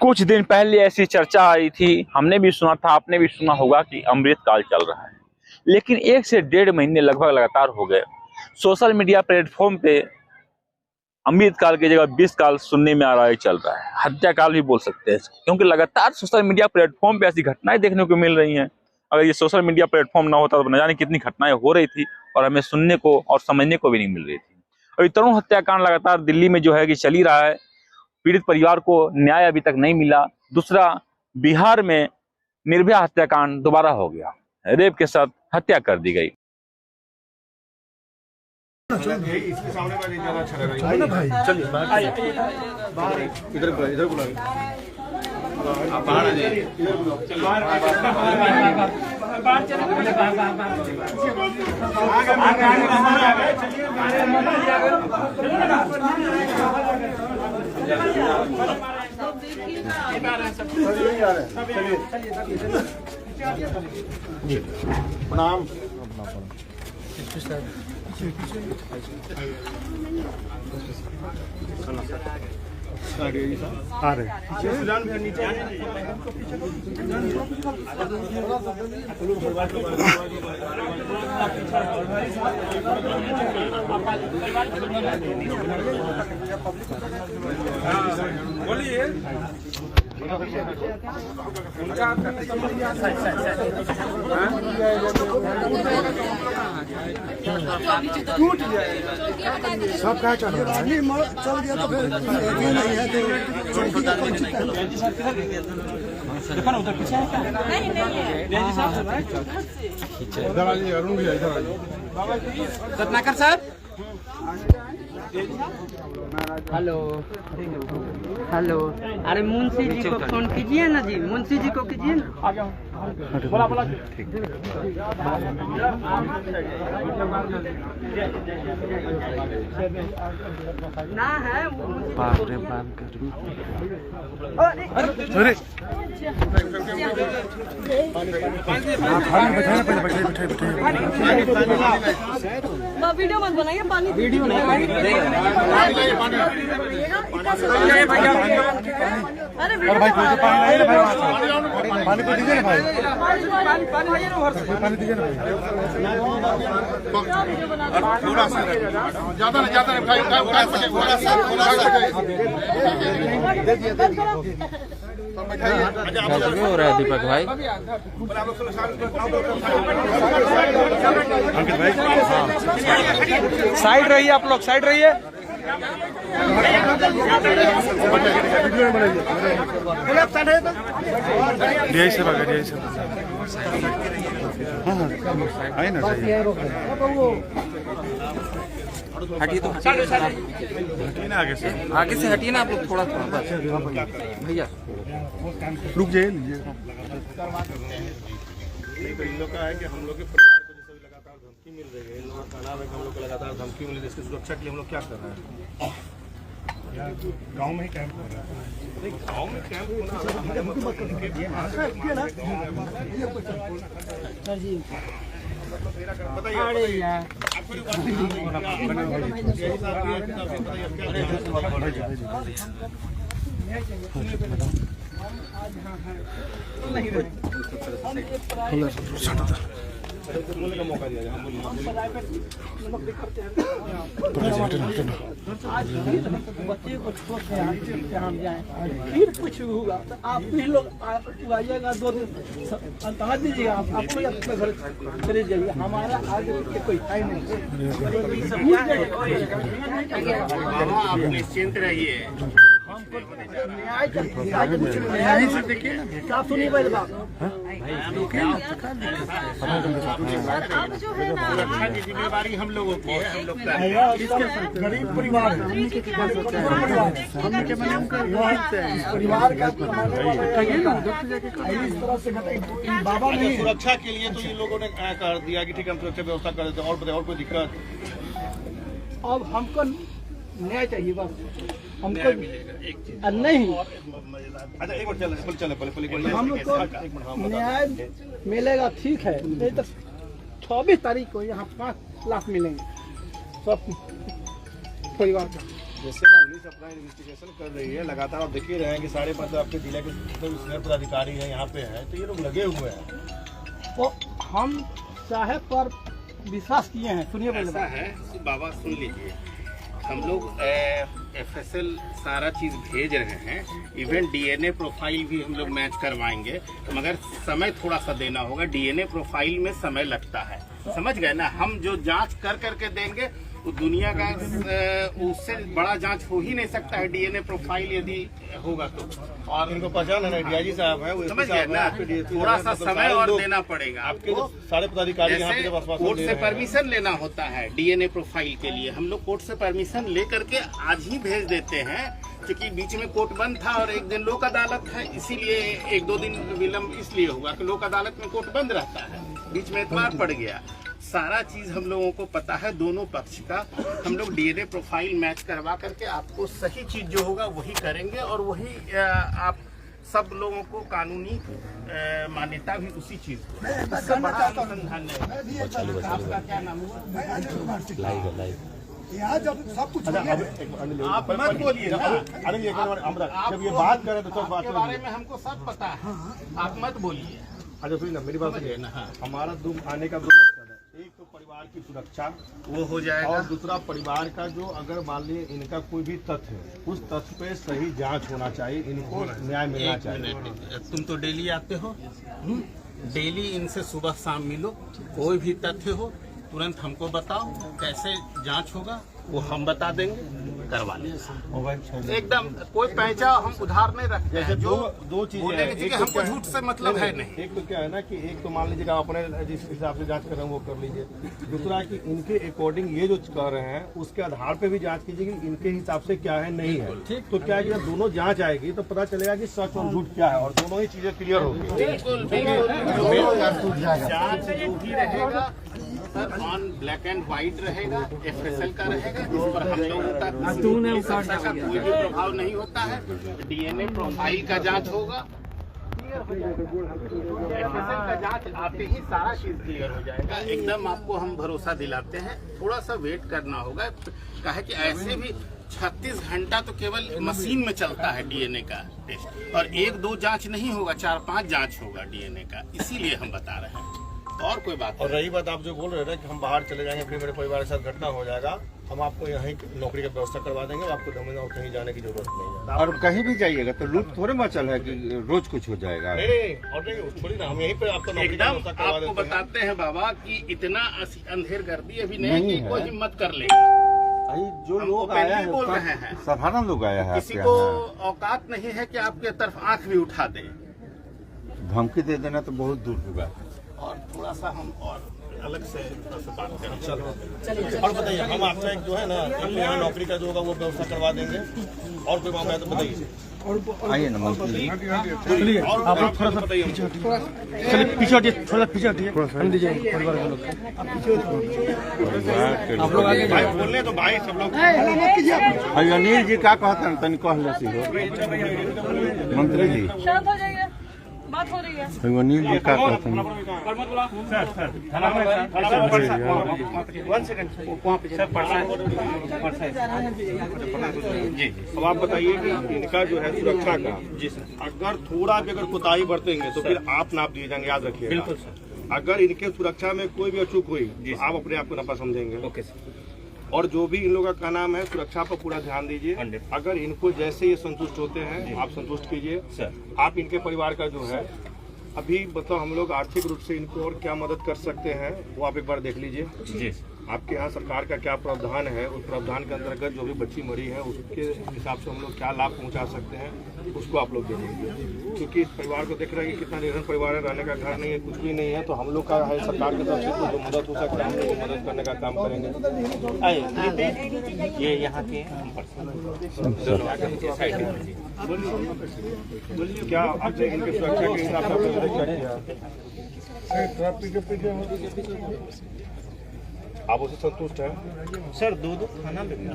कुछ दिन पहले ऐसी चर्चा आई थी, हमने भी सुना था, आपने भी सुना होगा कि अमृतकाल चल रहा है। लेकिन 1 से 1.5 महीने लगभग लगातार हो गए, सोशल मीडिया प्लेटफॉर्म पे अमृतकाल की जगह 20 काल सुनने में आ रहा है, चल रहा है। हत्याकाल भी बोल सकते हैं, क्योंकि लगातार सोशल मीडिया प्लेटफॉर्म पे ऐसी घटनाएं देखने को मिल रही हैं। अगर ये सोशल मीडिया प्लेटफॉर्म ना होता तो न जाने कितनी घटनाएं हो रही थी और हमें सुनने को और समझने को भी नहीं मिल रही थी। और तरुण हत्याकांड लगातार दिल्ली में जो है कि चल ही रहा है। पीड़ित परिवार को न्याय अभी तक नहीं मिला। दूसरा, बिहार में निर्भया हत्याकांड दोबारा हो गया, रेप के साथ हत्या कर दी गई। इसके सामने में ज्यादा अच्छा लगा भाई। चलिए इधर बुलाइए, आप बाहर आ जाइए। प्रणाम। आ रहे बोलिए। टूट गया सब क्या चल रहा है, चल गया तो फिर नहीं है देखो ना उधर पीछे इधर आइए, अरुण भैया इधर आइए। रत्नाकर सर, हेलो हेलो, अरे मुंशी जी को फोन कीजिए ना जी, मुंशी जी को कीजिए ना। बोला बोला ठीक। ना है बाप रे बाप अरे वीडियो मत बनाइए, पानी वीडियो अरे पानी को दीजिए ना भाई, पानी दीजिए ना भाई। थोड़ा सा ज्यादा नहीं भाई, क्या हो रहा है दीपक भाई? अंकित भाई साइड रहिए, आप लोग साइड रहिए। यही से भागा, यही से हाँ आए ना चाहिए। हटिए तो हटिए ना आगे से हटिए ना आप लोग, थोड़ा थोड़ा बस भैया रुक जाइए। तो इन लोग का है कि हम लोग के परिवार को जैसे लगातार धमकी मिल रही है, इन लोगों का नाम है कि हम लोग को लगातार धमकी मिल रही है। इसकी सुरक्षा के लिए हम लोग क्या कर रहे हैं? गांव में ही कैंप हो रहा है। गांव में कैंप बोलने का मौका दिया जाए, हम बच्चे को छोड़ के हम जाए, फिर कुछ होगा तो आप भी लोग आइएगा, 2 दिन बता दीजिएगा, आप लोग अपने घर चले जाइए, हमारा आगे कोई टाइम नहीं। आप निश्चिंत रहिए, हमको न्याय से देखिए ना, सुनिए पहले बात। सुरक्षा की जिम्मेवारी हम लोगों की है। हम लोग गरीब परिवार परिवार का बाबा नहीं। सुरक्षा के लिए तो ये लोगों ने कर दिया कि ठीक है हम सुरक्षा व्यवस्था कर देते, और बताए और कोई दिक्कत? अब हमको न्याय चाहिए, बस हमको नहीं। अच्छा एक मिनट चले पहले हमको न्याय मिलेगा, ठीक है, नहीं तो 24 तारीख को यहाँ 5 लाख मिलेंगे सब परिवार का। जैसे अपना इन्वेस्टिगेशन कर रही है लगातार। आप देख ही रहे हैं कि 5.5 आपके जिले के सीनियर पदाधिकारी हैं यहाँ पे हैं, तो ये लोग लगे हुए हैं। तो हम साहब पर विश्वास किए हैं। सुनिए पहले ऐसा है बाबा, सुन लीजिए, हम लोग FSL सारा चीज़ भेज रहे हैं, इवन DNA प्रोफाइल भी हम लोग मैच करवाएंगे, मगर समय थोड़ा सा देना होगा। DNA प्रोफाइल में समय लगता है, समझ गए ना। हम जो जांच कर करके देंगे वो दुनिया का उससे बड़ा जांच हो ही नहीं सकता है DNA प्रोफाइल यदि होगा तो। और इनको पहचान है ना, DIG साहब है, वो समझ गए ना, थोड़ा सा समय और देना पड़ेगा आपके जो सारे पदाधिकारी यहाँ पे जब आश्वासन कोर्ट दे से रहे हैं। परमिशन लेना होता है DNA प्रोफाइल के लिए। हम लोग कोर्ट से परमिशन ले करके आज ही भेज देते हैं, क्योंकि बीच में कोर्ट बंद था और एक दिन लोक अदालत है, इसीलिए 1-2 दिन विलम्ब इसलिए हुआ कि लोक अदालत में कोर्ट बंद रहता है, बीच में एतवार पड़ गया। सारा चीज हम लोगों को पता है, दोनों पक्ष का। हम लोग DNA प्रोफाइल मैच करवा करके आपको सही चीज जो होगा वही करेंगे, और वही आप सब लोगों को कानूनी मान्यता भी उसी चीज को। इससे बड़ा अनुसंधान नहीं है। आपका क्या नाम हुआ? यहाँ जब सब कुछ आप मत बोलिए ना। जब ये बात करें तो सब बात आपके बारे में हमको सब पता है, आप मत बोलिए। अच्छा सुनिए ना, मेरी बात सुनिए ना। हाँ, हमारा आने का 2 मकसद है। एक तो परिवार की सुरक्षा, वो हो जाएगा। और दूसरा परिवार का जो अगर मान लीजिए इनका कोई भी तथ्य है, उस तथ्य पे सही जांच होना चाहिए, इनको न्याय मिलना एक चाहिए। मिनट, तुम तो डेली आते हो, डेली इनसे सुबह शाम मिलो, कोई भी तथ्य हो तुरंत हमको बताओ, कैसे जांच होगा वो हम बता देंगे, करवा लेंगे एकदम। कोई पैसा हम उधार नहीं रखते हैं। जो दो चीजें बोलेंगे, हैं। ठीक है, हमको झूठ से मतलब है नहीं। एक तो क्या है ना कि एक तो मान लीजिए आप अपने जिस हिसाब से जांच कर रहे हैं वो कर लीजिए। दूसरा कि इनके अकॉर्डिंग ये जो कर रहे हैं उसके आधार पे भी जांच कीजिए कि इनके हिसाब से क्या है नहीं है। ठीक, तो क्या है कि जब दोनों जांच आएगी तो पता चलेगा कि सच और झूठ क्या है, और दोनों ही चीजें क्लियर होगी। बिल्कुल बिल्कुल, जांच जो भी रहेगा sir on black and white रहेगा, FSL का रहेगा, इस पर हम लोगों का कोई भी प्रभाव नहीं होता है। DNA प्रोफाइल का जांच होगा, FSL का जांच आते ही सारा चीज क्लियर हो जाएगा। एकदम आपको हम भरोसा दिलाते हैं। थोड़ा सा वेट करना होगा, कहे कि ऐसे भी 36 घंटा तो केवल मशीन में चलता है DNA का टेस्ट, और 1-2 जांच नहीं होगा, 4-5 जांच होगा DNA का, इसीलिए हम बता रहे हैं, और कोई बात। और रही बात आप जो बोल रहे थे कि हम बाहर चले जाएंगे, फिर मेरे परिवार के साथ घटना हो जाएगा, हम आपको यहीं नौकरी की व्यवस्था करवा देंगे, आपको जमीन और कहीं जाने की जरूरत नहीं है। और कहीं भी जाइएगा तो लूट थोड़े मचल है कि रोज कुछ हो जाएगा। नहीं, और नहीं छोड़ी ना, हम यहीं पे आपको नौकरी की एकदम व्यवस्था करवा आपको देते हैं। बताते हैं बाबा कि इतना अंधेर गर्दी अभी नहीं नहीं कि है। कोई हिम्मत कर ले। अभी जो हमको लोग पहले आया ही बोल रहे है हैं। साधारण लोग आया है किसी आपके को यहाँ, औकात नहीं है कि आपके तरफ आंख भी उठा दे। धमकी दे देना तो बहुत दूर होगा। और थोड़ा सा हम और अलग से बात करें। और बताइए, हम आपका एक जो है ना यहाँ नौकरी का जो होगा वो व्यवस्था करवा देंगे, और कोई मामला है तो बताइए। आइए ना मंत्री जी। और आप लोग थोड़ा सा बताइए। पीछे हटिए, थोड़ा पीछे हटिए, हम दीजिए परिवार के लोग। आप लोग आगे भाई बोलने तो भाई सब लोग। अनिल जी का कहते हैं तन कह ले सी मंत्री जी, शांत हो जाइए, बात हो रही है। अनिल जी का कहते हैं। अब आप बताइए कि इनका जो है सुरक्षा का, अगर थोड़ा भी अगर कोताही बरतेंगे तो फिर आप नाप दिए जाएंगे, याद रखिए। बिल्कुल सर। अगर इनके सुरक्षा में कोई भी अचूक हुई तो आप अपने आप को नफा समझेंगे। Okay sir. और जो भी इन लोगों का नाम है, सुरक्षा पर पूरा ध्यान दीजिए। अगर इनको जैसे ये संतुष्ट होते हैं आप संतुष्ट कीजिए सर। आप इनके परिवार का जो है अभी मतलब हम लोग आर्थिक रूप से इनको और क्या मदद कर सकते हैं वो आप एक बार देख लीजिए जी। आपके यहाँ सरकार का क्या प्रावधान है, उस प्रावधान के अंतर्गत जो भी बच्ची मरी है उसके हिसाब से हम लोग क्या लाभ पहुँचा सकते हैं उसको आप लोग देख लीजिए। क्योंकि इस परिवार को देख रहे हैं कि कितना निर्धन परिवार है, रहने का घर नहीं है, कुछ भी नहीं है, तो हम लोग का है सरकार की तरफ से जो मदद हो सकता है हम लोग मदद करने का काम करेंगे। ये यहाँ के क्या आपने इनके सुरक्षा के हिसाब से आपने क्या किया? आप उसे संतुष्ट हैं? सर 2-2 खाना लगना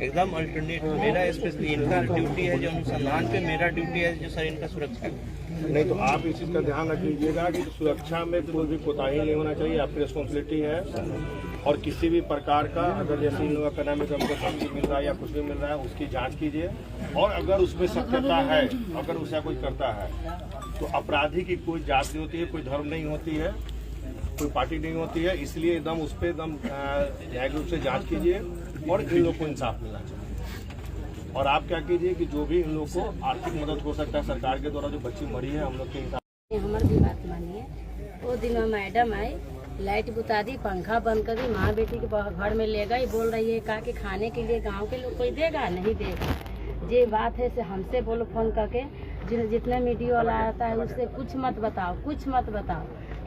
एकदम अल्टरनेट। मेरा स्पेशली इनका ड्यूटी है जो अनुसंधान पे, मेरा ड्यूटी है जो सर इनका सुरक्षा। नहीं तो आप इस चीज़ का ध्यान रखिएगा कि सुरक्षा में कोई भी कोताही नहीं होना चाहिए, आपकी रिस्पॉन्सिबिलिटी है। और किसी भी प्रकार का अगर जैसे इन लोगों का नाम है कि हमको सब्सिडी मिल रहा है या कुछ भी मिल रहा है उसकी जांच कीजिए, और अगर उसमें सत्यता है, अगर उसका कोई करता है तो अपराधी की कोई जात नहीं होती है, कोई धर्म नहीं होती है, कोई पार्टी नहीं होती है, इसलिए एकदम उस पर एकदम न्यायिक रूप से जांच कीजिए और इन लोग को इंसाफ मिलना चाहिए। और आप क्या कीजिए कि जो भी इन लोग को आर्थिक मदद हो सकता है सरकार के द्वारा, जो बच्ची मरी है हम लोग के हमारी भी बात मानिए। वो दिन में मैडम आई, लाइट बुता दी, पंखा बंद कर दी, माँ बेटी के घर में ले गई, बोल रही है कहा कि खाने के लिए गांव के लोग कोई देगा नहीं देगा। ये बात है से हमसे बोलो फोन करके, जितना मीडिया वाला आता है उससे कुछ मत बताओ, कुछ मत बताओ।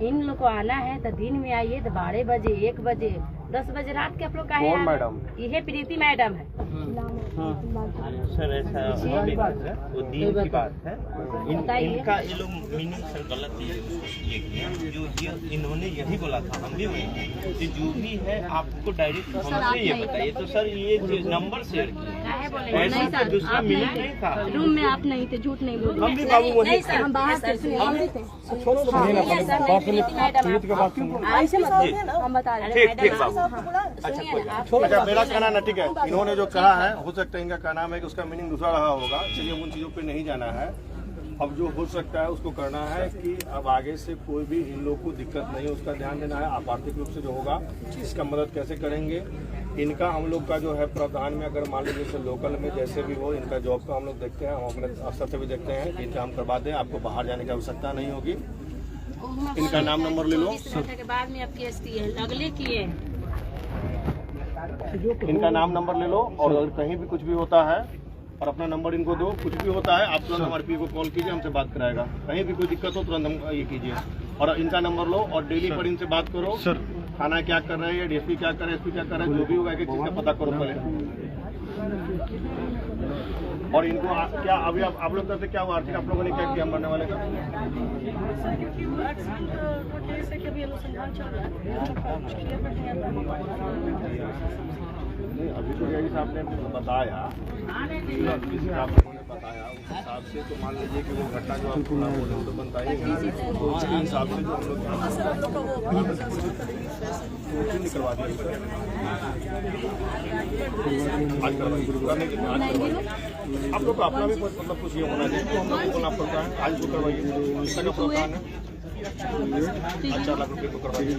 इन लोग को आना है तो दिन में आइए, तो 12 बजे 1 बजे 10 बजे रात के आप लोग कहे मैडम? ये प्रीति मैडम है। सर ऐसा नहीं बात है, वो दिन की बात है। इनका ये लोग मीनिंग सर गलत ये किया। जो ये इन्होंने यही बोला था, हम भी वही कि जो भी है आपको डायरेक्ट हमसे ये बताइए। तो सर ये नंबर शेयर किया, ऐसा दूसरा मीनिंग नहीं था। रूम में आप नहीं थे, झूठ नहीं बोल। हम भी बाबू वही थे, हम बाहर थे, हम भी थे। हम बता रहे हैं। ठीक बाबू। अच्छा मेरा कहना ना, ठीक है, इन्होंने जो कहा है हो सकता है इनका क्या नाम है कि उसका मीनिंग दूसरा रहा होगा। चलिए उन चीज़ों पे नहीं जाना है। अब जो हो सकता है उसको करना है कि अब आगे से कोई भी इन लोग को दिक्कत नहीं है उसका ध्यान देना है। आप आर्थिक रूप से जो होगा इसका मदद कैसे करेंगे। इनका हम लोग का जो है प्रावधान में अगर मान लीजिए जैसे लोकल में जैसे भी हो, इनका जॉब का हम लोग देखते हैं, हम अपने अफसर से भी देखते हैं कि इनका हम करवा दें, आपको बाहर जाने की आवश्यकता नहीं होगी। इनका नाम नंबर ले लो, के बाद में आप केस किए, अगले किए। इनका नाम नंबर ले लो, और अगर कहीं भी कुछ भी होता है और अपना नंबर इनको दो, कुछ भी होता है आप तुरंत हमारे पी को कॉल कीजिए, हमसे बात कराएगा। कहीं भी कोई दिक्कत हो तुरंत हम ये कीजिए, और इनका नंबर लो और डेली पर इनसे बात करो। सर थाना क्या कर रहे हैं, डीएसपी क्या कर रहे हैं, एसपी क्या कर रहे हैं, जो भी होगा एक चीज का पता करो पहले। और इनको क्या अभी आप लोग करते क्या हुआ आर्थिक आप लोगों ने क्या किया मरने वाले का? नहीं अभी तो यही साहब ने बताया, बताया उस हिसाब से तो मान लीजिए कि वो घटना जो आप पूरा बोले तो बनता ही है, तो उसके हिसाब से जो हम लोग निकलवा दिए आज करवाइए। आप लोग को अपना भी मतलब कुछ ये होना चाहिए, तो हम लोग को बोलना पड़ता है आज वो करवाइए, इसका क्या प्रावधान है। 4 लाख रुपये को करवाइए।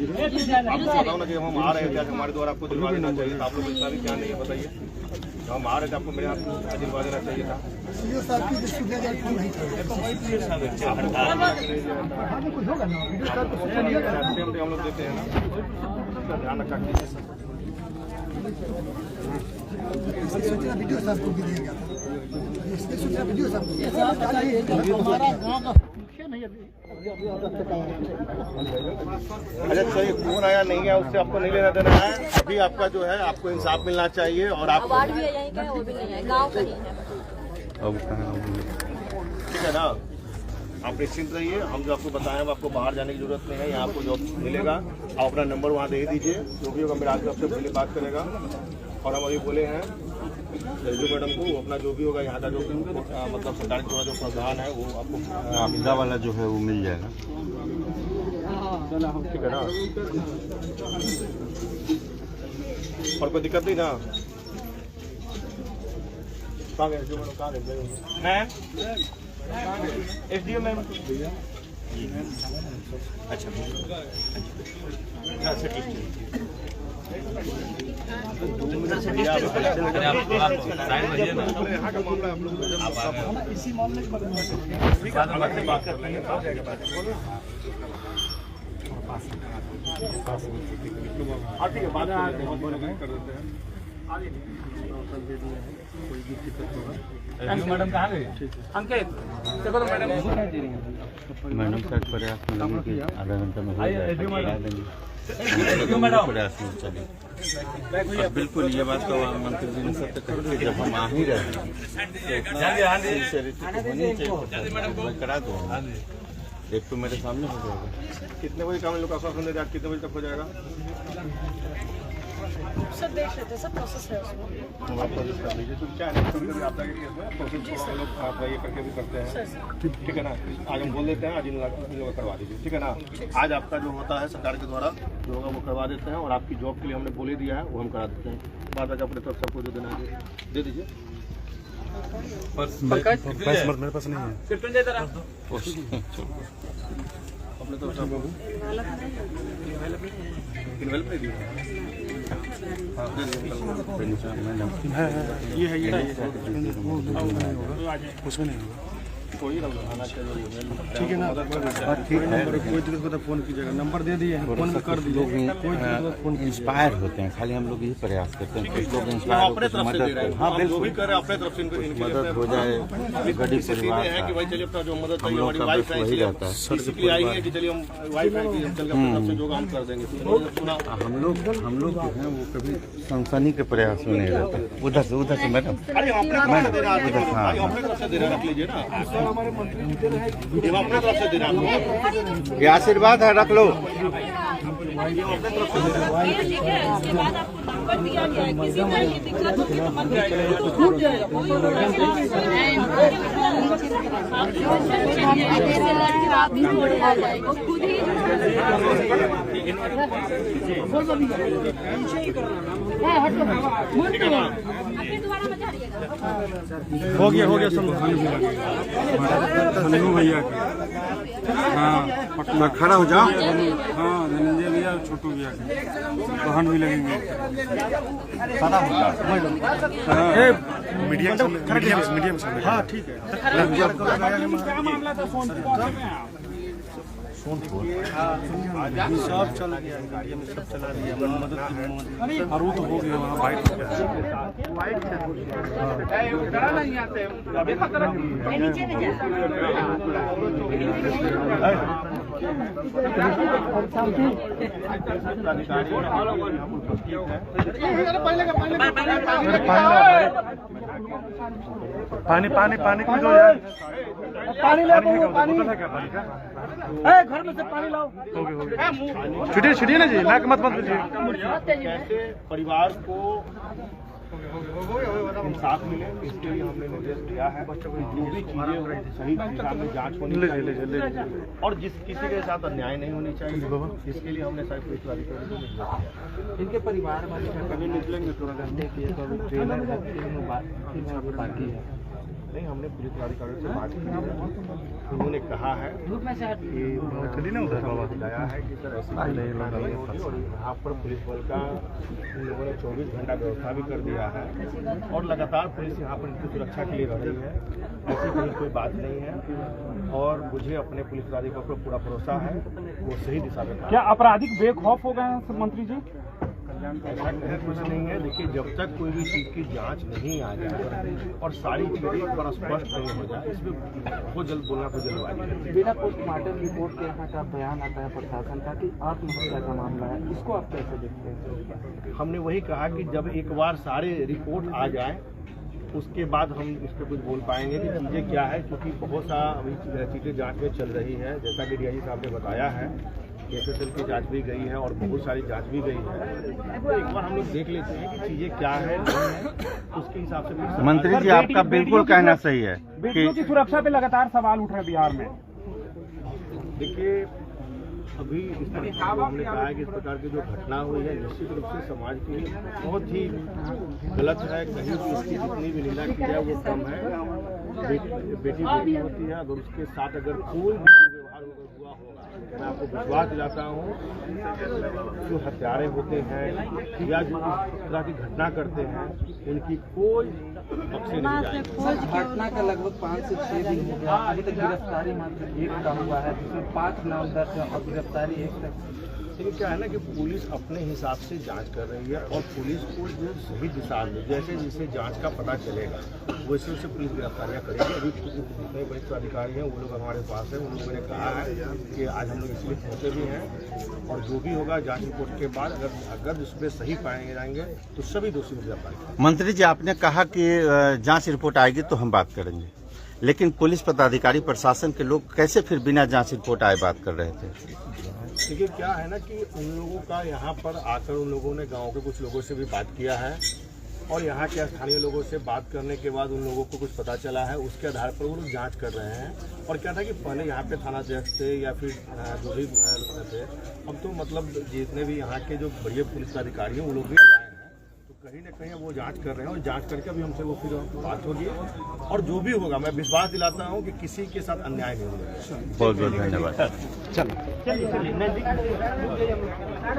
आपको बताओ ना कि हम आ रहे थे, हमारे द्वारा आपको दिलवा देना चाहिए था। आप लोग इतना भी क्या नहीं है बताइए, हम आ रहे थे आपको मेरे हाथ दिलवा देना चाहिए था। हम लोग देते हैं ना, ध्यान रखा कीजिए। वीडियो सबको भी दिया गया था, इसके सूचना वीडियो अच्छा सही फोन आया नहीं है उससे आपको नहीं लेना देना है। अभी आपका जो है आपको इंसाफ मिलना चाहिए, और आप अवार्ड भी यहीं का है, वो भी नहीं है, गाँव का ही है। ठीक है ना, आप निश्चिंत रहिए। हम जो आपको बताएं आपको बाहर जाने की जरूरत नहीं है, यहाँ आपको जॉब मिलेगा। आप अपना नंबर वहाँ दे दीजिए, जो भी होगा मेरा आपसे पहले बात करेगा। और हम अभी बोले हैं जो मैडम को अपना जो भी होगा यहाँ का जो भी मतलब सरकार का जो प्रावधान है वो आपको आपदा वाला जो है वो मिल जाएगा। ठीक है ना, और कोई दिक्कत नहीं ना। कहाँ गए जो मैडम, कहाँ गए मैम? SDO ma'am. अच्छा अच्छा ठीक है। इसी मामले पर बात कर लेंगे, ठीक है बात कर देते हैं। मैडम कहाँ गई? अंकित देखो तो मैडम का प्रयास में लगे कि आधा घंटा में हो जाएगा। प्रयास में चलिए। बिल्कुल ये बात तो मंत्री जी ने सत्य कही, जब हम आ ही रहे हैं तो होनी चाहिए, करा दो। एक तो मेरे सामने हो जाएगा। कितने बजे काम लोग का आश्वासन दे रहे, कितने बजे तक हो जाएगा? सर देख लेते हैं, सब प्रोसेस है उसमें। हम आप प्रोसेस कर लीजिए, तो क्या है आपदा के केस में प्रोसेस को हम लोग ये करके भी करते हैं, ठीक है ना। आज हम बोल देते हैं, आज इन लोग करवा दीजिए, ठीक है ना। आज आपका जो होता है सरकार के द्वारा जो होगा वो करवा देते हैं, और आपकी जॉब के लिए हमने बोले दिया है वो हम करा देते हैं। बाद में अपने तरफ सबको जो देना है दे दीजिए। मेरे पास नहीं है अपने तरफ से बाबू इन्वेल्व नहीं दिया। ये है उसमें नहीं होगा, कोई आना चाहिए, ठीक है ना। ठीक है, कोई दिक्कत को फोन कीजिएगा, नंबर दे दिए हैं, फोन कर दीजिए। लोग इंस्पायर होते हैं, खाली हम लोग यही प्रयास करते हैं कुछ लोग इंस्पायर अपने तरफ से दे रहे हैं। हाँ बिल्कुल कर रहे हैं अपने तरफ से, मदद हो जाए। गरीब परिवार है कि भाई चलिए अपना जो मदद हम लोग का बस वही रहता है। इसलिए आएंगे कि चलिए हम वाइफ है कि हम चल के अपने तरफ से जो हम कर देंगे। सुना हम लोग जो हैं वो कभी सनसनी के प्रयास में नहीं रहते। उधर से मैडम, अरे अपने तरफ से दे रहा है, अपने तरफ से दे रहा है, रख लीजिए ना। हमारे मंत्री दे रहे हैं, अपने तरफ से दे रहा है, ये आशीर्वाद है, रख लो। ठीक है, इसके बाद आपको नंबर दिया गया है, किसी तरह की दिक्कत होगी तो मत छूट जाएगा। हो गया सब भैया। हाँ खड़ा हो जाओ। हाँ धनंजय भैया, छोटू भैया बहन भी लगेंगे। मीडियम हाँ ठीक है। सब चल गया, गाड़ी में सब चला दिया, मदद और वो तो हो गया वहाँ बाइक पानी पानी पानी पी दो यार, पानी लाओ, पानी घर में से पानी लाओ। छुटिए ना जी, नाक मत दीजिए। कैसे परिवार को इंसाफ मिले, इसके लिए हमने निर्देश दिया है। जो भी चीजें सही दिशा में जांच होनी चाहिए और जिस किसी के साथ अन्याय नहीं होनी चाहिए, इसके लिए हमने सारे पुलिस अधिकारी को निर्देश दिया। इनके परिवार वाले कभी निकलेंगे थोड़ा घंटे के, कभी ट्रेलर बाकी है। नहीं, हमने पुलिस अधिकारियों से बात की है, उन्होंने कहा है कि दिलाया है कि सर ऐसी यहाँ पर पुलिस बल का इन लोगों ने 24 घंटा व्यवस्था भी कर दिया है और लगातार पुलिस यहाँ पर इनकी सुरक्षा के लिए रह रही है। ऐसी कहीं कोई बात नहीं है और मुझे अपने पुलिस अधिकारियों पर पूरा भरोसा है, वो सही दिशा में। क्या आपराधिक बेखौफ हो गए हैं मंत्री जी? ऐसा कुछ नहीं है। देखिए, जब तक कोई भी चीज़ की जांच नहीं आ जाए और सारी चीज़ें पर स्पष्ट नहीं हो जाए, इसमें बहुत जल्द बोलना कोई जल्दबाजी है। बिना पोस्टमार्टम रिपोर्ट के यहाँ का बयान आता है प्रशासन का कि आत्महत्या का मामला है, इसको आप कैसे देखते हैं? हमने वही कहा कि जब एक बार सारे रिपोर्ट आ जाए उसके बाद हम इस पर कुछ बोल पाएंगे कि चीज़ें क्या है, क्योंकि बहुत सारा अभी चीज़ें जाँच में चल रही है। जैसा कि DIG साहब ने बताया है, SSL की जांच भी गई है और बहुत सारी जांच भी गई है। तो एक बार हम लोग देख लेते हैं कि चीजें क्या है, उसके हिसाब से। मंत्री जी, आपका बिल्कुल कहना सही है बेटियों की सुरक्षा पे लगातार सवाल उठ रहे हैं बिहार में। देखिए, अभी इस प्रकार हमने कहा है कि इस प्रकार की जो घटना हुई है निश्चित रूप से समाज के लिए बहुत ही गलत है। कहीं भी उसकी जितनी भी निंदा की जाए वो कम है। बेटी होती है, अगर उसके साथ अगर कोई भी दुर्व्यवहार हुआ होगा, मैं आपको विश्वास दिलाता हूँ, जो हत्यारे होते हैं या जो इस तरह की घटना करते हैं, इनकी कोई बख्शे नहीं जाएगी। घटना का लगभग 5 से 6 दिन हो गया, अभी तक गिरफ्तारी मात्र 1 का हुआ है, जिसमें 5 नाम दर्ज है और गिरफ्तारी 1 तक। लेकिन क्या है ना कि पुलिस अपने हिसाब से जांच कर रही है और पुलिस को जो सही दिशा में जैसे जिसे जांच का पता चलेगा वैसे वैसे पुलिस गिरफ्तारियां करेगी। अभी जितने वरिष्ठ अधिकारी हैं वो लोग हमारे पास हैं, उन लोगों ने कहा है कि आज हम लोग इसलिए पहुँचे भी हैं और जो भी होगा जांच रिपोर्ट के बाद अगर उसमें सही पाए जाएंगे तो सभी दोषी को गिरफ्तार करेंगे। मंत्री जी, आपने कहा कि जाँच रिपोर्ट आएगी तो हम बात करेंगे, लेकिन पुलिस पदाधिकारी प्रशासन के लोग कैसे फिर बिना जांच रिपोर्ट आए बात कर रहे थे? देखिए क्या है ना कि उन लोगों का यहाँ पर आकर उन लोगों ने गांव के कुछ लोगों से भी बात किया है और यहाँ के स्थानीय लोगों से बात करने के बाद उन लोगों को कुछ पता चला है, उसके आधार पर वो लोग जांच कर रहे हैं। और क्या था कि पहले यहाँ पे थाना अध्यक्ष थे या फिर जो भी थे, अब तो मतलब जितने भी यहाँ के जो बड़े पुलिस अधिकारी हैं वो लोग भी आ गए हैं, तो कहीं ना कहीं वो जांच कर रहे हैं और जांच करके अभी हमसे वो फिर बात होगी और जो भी होगा मैं विश्वास दिलाता हूँ कि किसी के साथ अन्याय नहीं होगा। बहुत बहुत धन्यवाद।